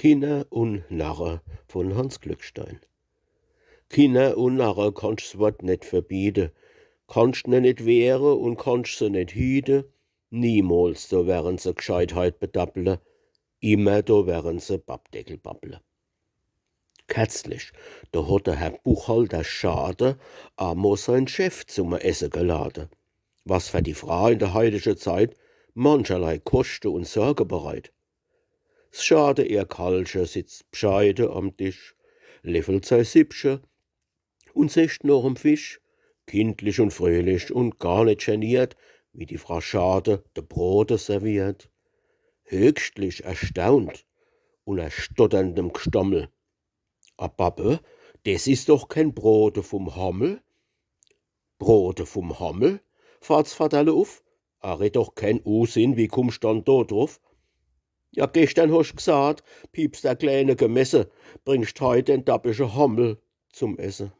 Kinder und Narre von Hans Glückstein. Kinder und Narre kannst Wort net verbiete, kannst ne net wehre und kannst se net hiede, niemals do wären se Gscheitheit bedapple, immer do wären se Babdeckel babble. Kätzlich, da hat der Herr Buchhalter Schade amo sein Chef zum Esse gelade, was für die Frau in der heutigen Zeit mancherlei Kosten und Sorge bereit. S Schade ihr Kalsche sitzt bscheide am Tisch, löffelt sei Sippsche und secht noch am Fisch, kindlich und fröhlich und gar nicht geniert, wie die Frau Schade de Brote serviert. Höchstlich erstaunt und stotterndem Gstommel. A Pappe, des is doch kein Brote vom Hammel. Brote vom Hammel, fahrt's Vaterle auf, a red doch kein Unsinn, wie kommst dann da drauf? Ja, gestern hast gesagt, piepst der kleine Gemesse, bringst heut den dappische Hammel zum Essen.